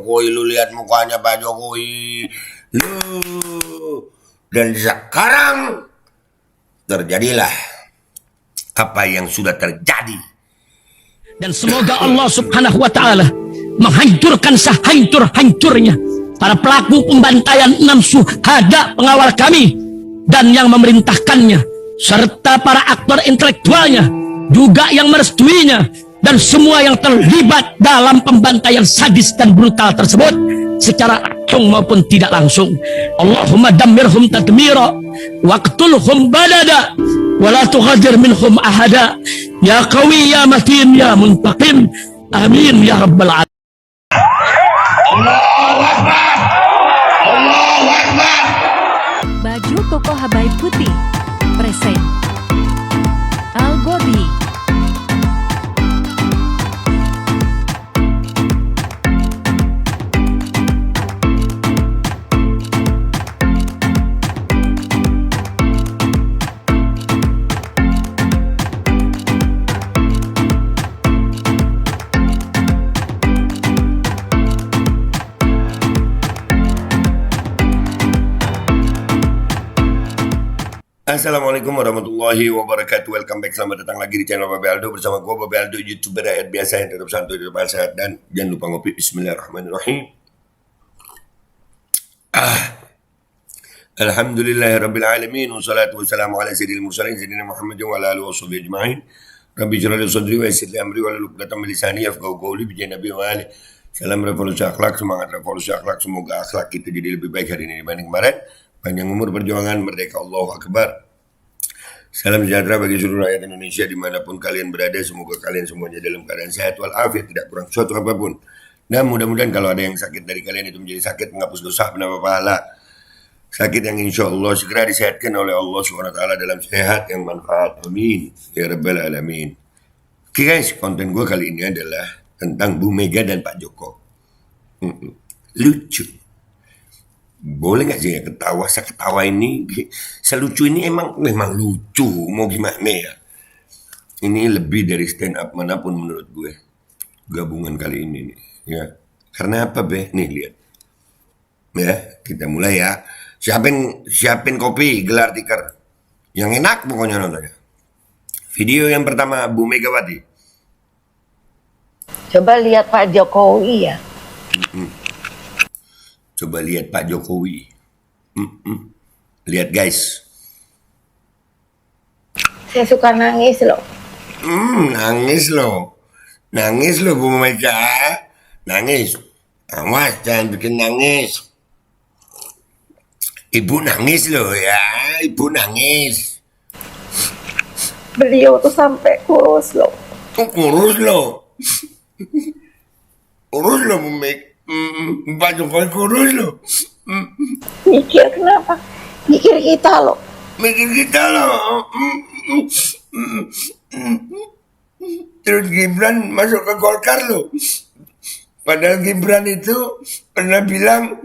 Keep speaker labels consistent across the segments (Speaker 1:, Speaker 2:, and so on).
Speaker 1: Jokowi, lu lihat mukanya Pak Jokowi, lu. Dan sekarang terjadilah apa yang sudah terjadi.
Speaker 2: Dan semoga Allah Subhanahu wa Ta'ala menghancurkan sehancur-hancurnya para pelaku pembantaian 6 syuhada pengawal kami dan yang memerintahkannya, serta para aktor intelektualnya juga yang merestuinya, dan semua yang terlibat dalam pembantaian sadis dan brutal tersebut secara langsung maupun tidak langsung. Allahumma dammirhum tadmira waqtulhum badada wala tughadir minhum ahada ya qawi ya matin ya muntaqim amin ya rabbal alamin.
Speaker 1: Allahu Akbar, Allahu Akbar.
Speaker 3: Baju koko Habaib Putih present Al Gobi.
Speaker 1: Assalamualaikum warahmatullahi wabarakatuh. Welcome back, selamat datang lagi di channel Babe Aldo bersama gue Babe Aldo, YouTuber rakyat biasa yang tetap santuy, tetap sehat, dan jangan lupa ngopi. Bismillahirrahmanirrahim. Alhamdulillahirabbil alamin wassalatu wassalamu ala sayyidil mursalin sayyidina Muhammadin wa ala alihi washabbihi ajmain. Rabbi ij'al li sadri wa yassir li amri wa hlul 'uqdatam min lisani yafqahu qawli bi nabi wa ali. Salam revolusi akhlak, semangat revolusi akhlak. Semoga akhlak kita jadi lebih baik hari ini dibanding kemarin. Panjang umur perjuangan, merdeka, Allahu Akbar. Salam sejahtera bagi seluruh rakyat Indonesia dimanapun kalian berada. Semoga kalian semuanya dalam keadaan sehat walafiat, tidak kurang suatu apapun. Dan mudah-mudahan kalau ada yang sakit dari kalian itu menjadi sakit menghapus dosa, menambah pahala. Sakit yang insya Allah segera disehatkan oleh Allah SWT dalam sehat yang manfaat. Amin ya rabbal alamin. Oke guys, konten gue kali ini adalah tentang Bu Mega dan Pak Joko. Lucu. Boleh gak sih ya ketawa? Seketawa ini, selucu ini memang lucu, mau gimana ya. Ini lebih dari stand up manapun menurut gue, gabungan kali ini nih, ya. Karena apa be? Nih lihat, ya kita mulai ya. Siapin kopi, gelar tikar, yang enak pokoknya nontonnya. Video yang pertama Bu Megawati.
Speaker 4: Coba lihat Pak Jokowi ya.
Speaker 1: Coba lihat Pak Jokowi. Lihat guys.
Speaker 4: Saya suka nangis loh.
Speaker 1: Nangis loh. Nangis loh Bu Mega. Nangis. Awas jangan bikin nangis. Ibu nangis loh ya. Ibu nangis.
Speaker 4: Beliau tuh sampai kurus loh.
Speaker 1: Kurus loh. Kurus loh Bu Mega. Pak Jokowi kurus loh.
Speaker 4: Mikir kenapa? Mikir kita loh.
Speaker 1: Mikir kita loh. Terus Gibran masuk ke Golkar loh. Padahal Gibran itu pernah bilang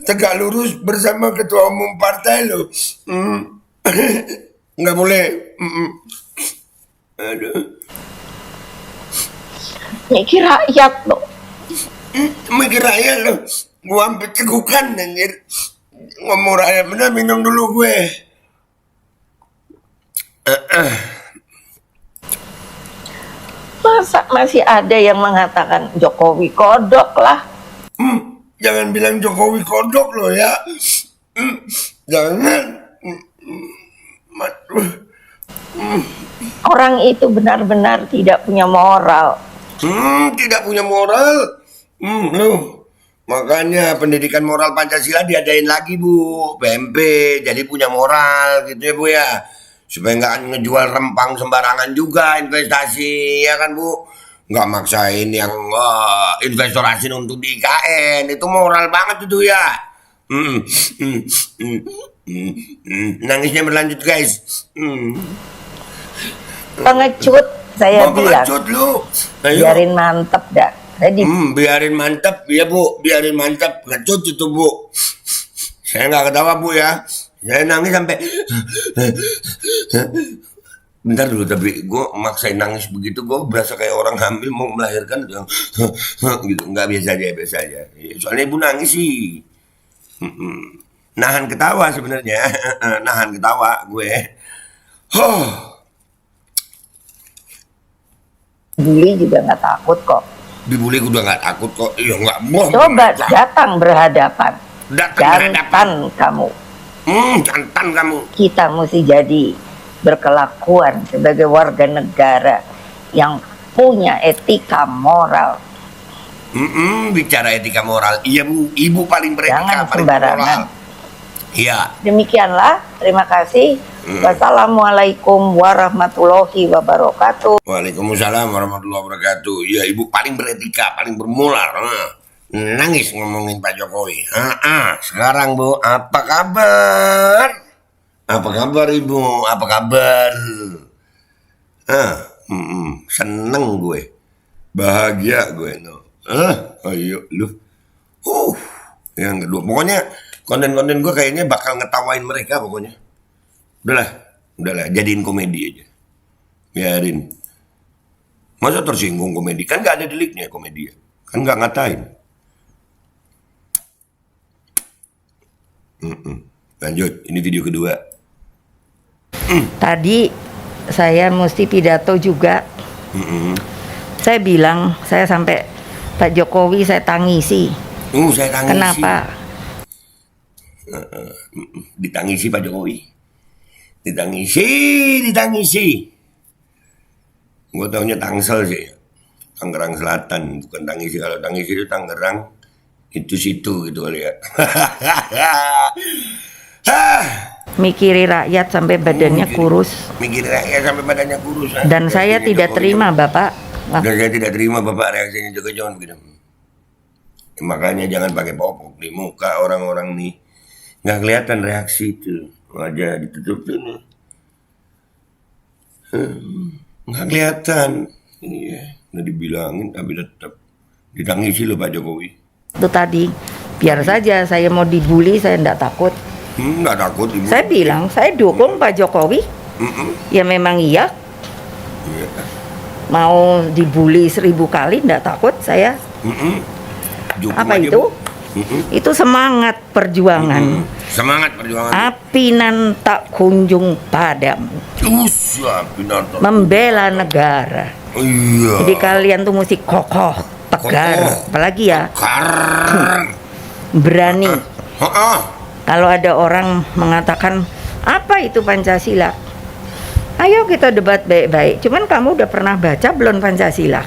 Speaker 1: tegak lurus bersama ketua umum partai loh. Nggak boleh. Aduh.
Speaker 4: Mikir rakyat loh.
Speaker 1: Mikir rakyat loh. Gua sampai cegukan anjir. Ngomong rakyat bener, minum dulu gue.
Speaker 4: Masa masih ada yang mengatakan Jokowi kodok lah.
Speaker 1: Jangan bilang Jokowi kodok loh ya. Jangan.
Speaker 4: Orang itu benar-benar tidak punya moral.
Speaker 1: Tidak punya moral. Loh. Makanya pendidikan moral Pancasila diadain lagi Bu, PMP, jadi punya moral gitu ya Bu ya. Supaya nggak ngejual rempang sembarangan juga investasi ya kan Bu. Nggak maksain yang investor asing untuk di IKN, itu moral banget itu ya. Nangisnya berlanjut guys.
Speaker 4: Pengecut saya bilang.
Speaker 1: Pengecut lu.
Speaker 4: Biarin mantep dah. Jadi
Speaker 1: biarin mantap ya Bu, biarin mantap. Ngecut itu Bu. Saya nggak ketawa Bu ya. Saya nangis sampai Bentar dulu, tapi gue maksain nangis begitu, gue berasa kayak orang hamil mau melahirkan gitu, gitu. Nggak, biasa aja, biasa aja. Soalnya ibu nangis sih, nahan ketawa sebenarnya, nahan ketawa gue. Huh,
Speaker 4: Bully juga nggak takut kok.
Speaker 1: dibully gue udah nggak takut kok. Iya nggak mau.
Speaker 4: Coba datang berhadapan.
Speaker 1: Datang berhadapan.
Speaker 4: Jantan kamu.
Speaker 1: Jantan kamu.
Speaker 4: Kita mesti jadi berkelakuan sebagai warga negara yang punya etika moral.
Speaker 1: Bicara etika moral, iya bu, ibu paling beretika,
Speaker 4: Jangan
Speaker 1: paling
Speaker 4: sembarangan.
Speaker 1: moral. Iya.
Speaker 4: Demikianlah, terima kasih. Wassalamualaikum warahmatullahi wabarakatuh.
Speaker 1: Waalaikumsalam warahmatullahi wabarakatuh. Ya ibu paling beretika, paling bermoral. Nangis ngomongin Pak Jokowi. Sekarang bu, apa kabar? Apa kabar ibu? Apa kabar? Seneng gue, bahagia gue. Ayo lu. Yang kedua, pokoknya konten-konten gue kayaknya bakal ngetawain mereka pokoknya. Udahlah, jadiin komedi aja. Biarin. Masa tersinggung komedi? Kan gak ada deliknya komedi. Kan gak ngatain. Lanjut, ini video kedua.
Speaker 4: Tadi saya mesti pidato juga. Saya bilang, saya sampai Pak Jokowi saya tangisi.
Speaker 1: Saya tangisi.
Speaker 4: Kenapa?
Speaker 1: Ditangisi Pak Jokowi. Ditangisi. Gue taunya Tangsel sih. Tangerang Selatan, bukan Tangisi. Kalau Tangisi itu Tangerang, itu situ gitu kali ya.
Speaker 4: Mikiri rakyat sampai badannya kurus.
Speaker 1: Mikir rakyat sampai badannya kurus.
Speaker 4: Dan saya tidak terima, Bapak.
Speaker 1: Dan saya tidak terima Bapak reaksinya juga jangan begitu. Makanya jangan pakai popok di muka orang-orang nih. Nggak kelihatan reaksi itu. Wajah ditutup tuh. Nggak kelihatan. Iya, udah dibilangin tapi tetap ditangisi loh Pak Jokowi.
Speaker 4: Itu tadi, biar saja saya mau dibully, saya enggak takut.
Speaker 1: Nggak takut ibu.
Speaker 4: Saya bilang, saya dukung Pak Jokowi. Ya memang iya.
Speaker 1: Iya.
Speaker 4: Mau dibully 1000 kali enggak takut saya.
Speaker 1: Dukung
Speaker 4: Apa
Speaker 1: aja,
Speaker 4: itu?
Speaker 1: Bu.
Speaker 4: Itu semangat perjuangan.
Speaker 1: Semangat perjuangan.
Speaker 4: Api nan tak kunjung padam.
Speaker 1: Binatang.
Speaker 4: Membela negara.
Speaker 1: Iya.
Speaker 4: Jadi kalian tuh mesti kokoh, tegar,
Speaker 1: Kokoh.
Speaker 4: apalagi ya
Speaker 1: Berani.
Speaker 4: berani. Kalau ada orang mengatakan apa itu Pancasila, ayo kita debat baik-baik. Cuman kamu udah pernah baca belum Pancasila?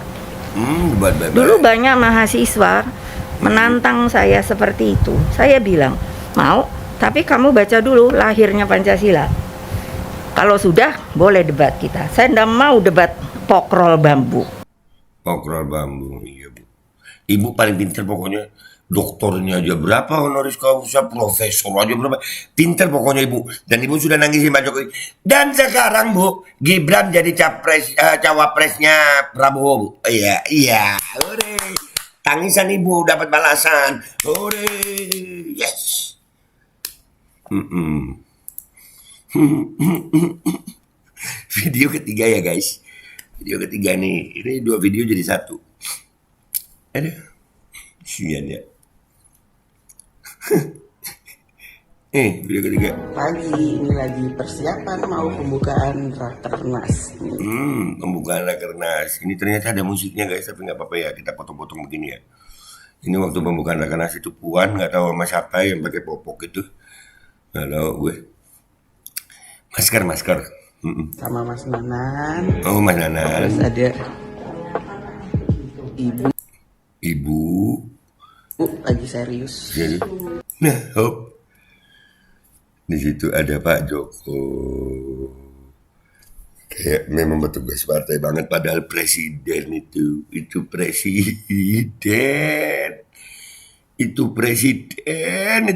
Speaker 1: Debat baik-baik.
Speaker 4: Dulu banyak mahasiswa menantang saya seperti itu. Saya bilang mau, tapi kamu baca dulu lahirnya Pancasila. Kalau sudah boleh debat kita. Saya tidak mau debat pokrol bambu.
Speaker 1: Pokrol bambu, iya bu. Ibu paling pintar pokoknya. Doktornya aja berapa, honoris causa, profesor aja berapa. Pintar pokoknya ibu. Dan ibu sudah nangisin Pak Jokowi. Dan sekarang bu, Gibran jadi cawapresnya Prabowo bu. Iya. Hore. Tangisan ibu dapat balasan. Hore. Yes. Video ketiga ya guys. Video ketiga nih. Ini 2 video jadi 1. Aduh. Sian ya. Video ketiga.
Speaker 5: Pagi ini lagi persiapan mau pembukaan Rakernas.
Speaker 1: Pembukaan Rakernas. Ini ternyata ada musiknya guys, tapi nggak apa-apa ya, kita potong-potong begini ya. Ini waktu pembukaan Rakernas itu Puan nggak tahu sama siapa yang pakai popok itu. Nggak tahu gue. Masker.
Speaker 5: Sama Mas Nanan.
Speaker 1: Oh Mas Nanan.
Speaker 5: Terus ada Ibu lagi serius.
Speaker 1: Jadi, nah, hop. Di situ ada Pak Joko. Kayak memang petugas partai banget, padahal presiden itu presiden. Itu presiden.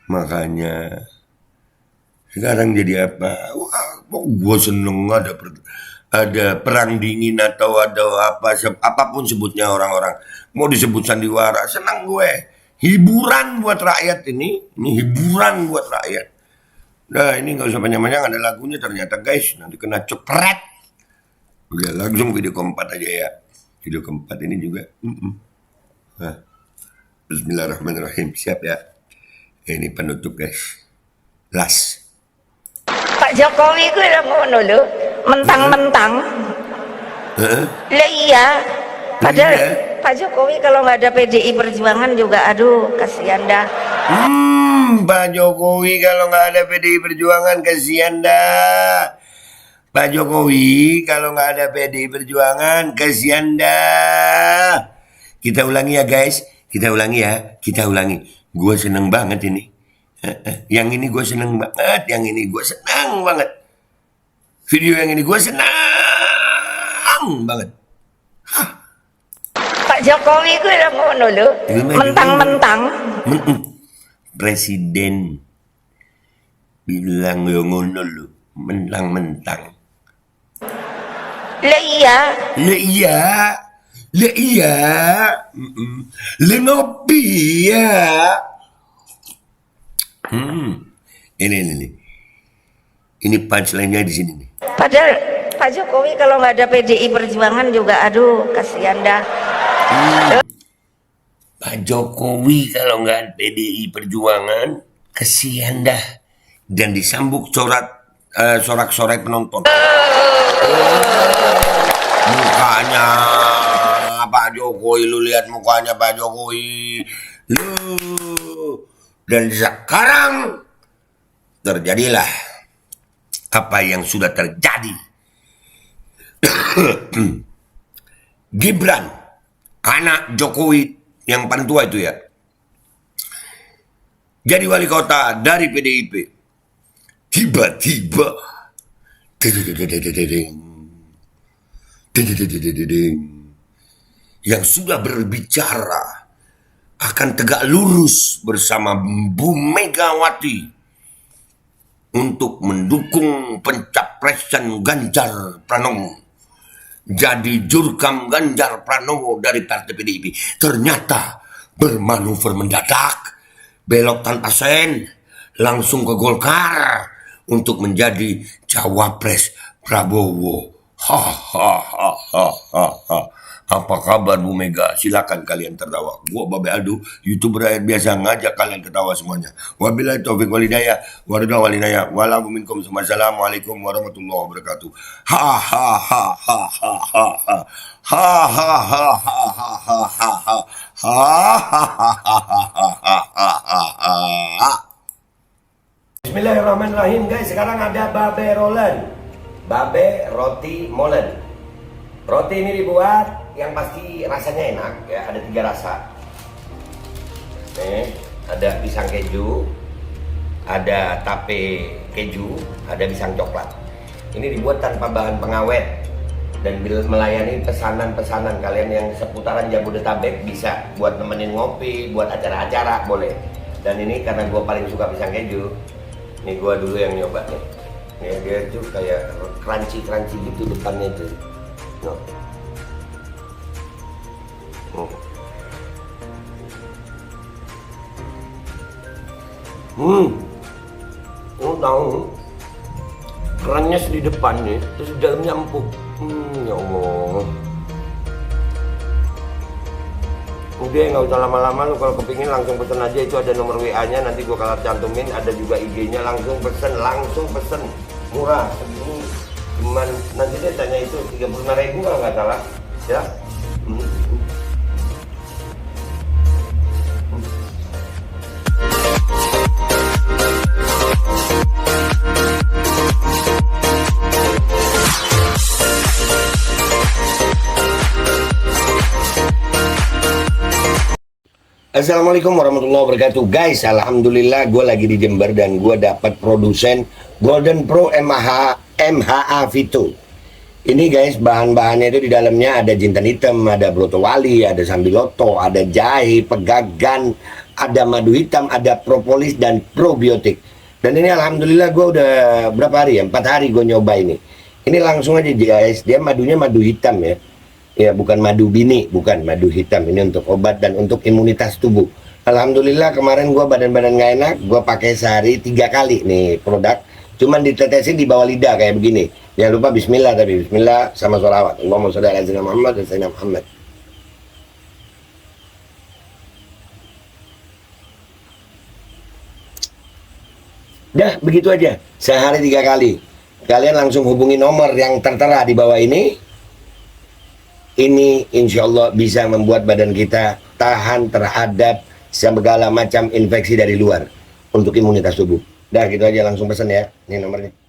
Speaker 1: Makanya sekarang jadi apa? Wah, gue seneng ada perang dingin atau ada apapun sebutnya orang-orang. Mau disebut sandiwara, senang gue. hiburan buat rakyat ini hiburan buat rakyat. Nah ini nggak usah panjang-panjang, ada lagunya ternyata guys, nanti kena cepret. Udah langsung video keempat aja ya. Video keempat ini juga. Nah, Bismillahirrahmanirrahim, siap ya. Ini penutup guys. Las.
Speaker 4: Pak Jokowi ku udah ngono lho, mentang-mentang. Lah iya. Padahal
Speaker 1: Iya.
Speaker 4: Pak Jokowi kalau nggak ada PDI Perjuangan juga, aduh kasihan dah.
Speaker 1: Pak Jokowi kalau nggak ada PDI Perjuangan kasihan dah. Pak Jokowi kalau nggak ada PDI Perjuangan kasihan dah. Kita ulangi ya guys, kita ulangi ya, kita ulangi. Gue seneng banget ini. Yang ini gue seneng banget, yang ini gue senang banget. Video yang ini gue senang banget.
Speaker 4: Pak Jokowi ku udah ngono lho, mentang-mentang.
Speaker 1: Presiden bilang yang ngono lu, mentang-mentang.
Speaker 4: Lah iya.
Speaker 1: Lah iya, lah iya, lah ngopi ya. Ini punchline-nya di sini nih.
Speaker 4: Padahal Pak Jokowi kalau nggak ada PDI Perjuangan juga, aduh kasihan dah.
Speaker 1: Pak Jokowi kalau nggak ada PDI Perjuangan kasihan dah. Dan disambut sorak-sorai penonton. Mukanya Pak Jokowi, lu lihat mukanya Pak Jokowi. Dan sekarang terjadilah apa yang sudah terjadi. Gibran, anak Jokowi yang paling tua itu ya, jadi wali kota dari PDIP. Tiba-tiba yang sudah berbicara akan tegak lurus bersama Bu Megawati untuk mendukung pencapresan Ganjar Pranowo, jadi jurkam Ganjar Pranowo dari partai PDIP. Ternyata bermanuver mendadak, belok tanpa sen, langsung ke Golkar untuk menjadi cawapres Prabowo. Apa kabar Bu Mega? Silakan kalian tertawa. Gua Babe Aldo, YouTuber rakyat biasa, ngajak kalian ketawa semuanya. Wabillahi taufiq wal hidayah, waridha walinaya, walakum minkum. Assalamualaikum warahmatullahi wabarakatuh. Bismillahirrahmanirrahim guys. Sekarang ada Babe Roland, Babe Roti Molen. Roti ini dibuat yang pasti rasanya enak ya, ada 3 rasa. Nih, ada pisang keju, ada tape keju, ada pisang coklat. Ini dibuat tanpa bahan pengawet dan melayani pesanan-pesanan kalian yang seputaran Jabodetabek, bisa buat nemenin ngopi, buat acara-acara boleh. Dan ini karena gue paling suka pisang keju, nih gue dulu yang nyoba nih. Nih dia tuh kayak crunchy gitu depannya tuh. No. Tahu kerannya di depan nih, terus di dalamnya empuk. Ya Allah. Udah nggak usah lama-lama, lu kalau kepingin langsung pesen aja, itu ada nomor WA-nya, nanti gua kalau cantumin, ada juga IG-nya, langsung pesen, murah segini. Cuman nanti dia tanya itu 35.000 kalau nggak salah ya. Assalamualaikum warahmatullahi wabarakatuh guys. Alhamdulillah gue lagi di Jember dan gue dapat produsen Golden Pro MHA Vito. Ini guys, bahan-bahannya itu di dalamnya ada jintan hitam, ada broto wali, ada sambiloto, ada jahe, pegagan, ada madu hitam, ada propolis dan probiotik. Dan ini alhamdulillah gue udah berapa hari ya? 4 hari gue nyoba ini. Ini langsung aja guys, dia madunya madu hitam ya. Ya bukan madu bini, bukan madu hitam. Ini untuk obat dan untuk imunitas tubuh. Alhamdulillah kemarin gua badan-badan nggak enak, gua pakai sehari 3 kali nih produk. Cuman ditetesin di bawah lidah kayak begini. Jangan lupa bismillah, tapi bismillah sama sholawat. Allahumma sholli ala sayyidina Muhammad dan sayyidina Muhammad. Dah, begitu aja. Sehari 3 kali. Kalian langsung hubungi nomor yang tertera di bawah ini. Ini insya Allah bisa membuat badan kita tahan terhadap segala macam infeksi dari luar untuk imunitas tubuh. Dah, gitu aja, langsung pesan ya. Ini nomornya.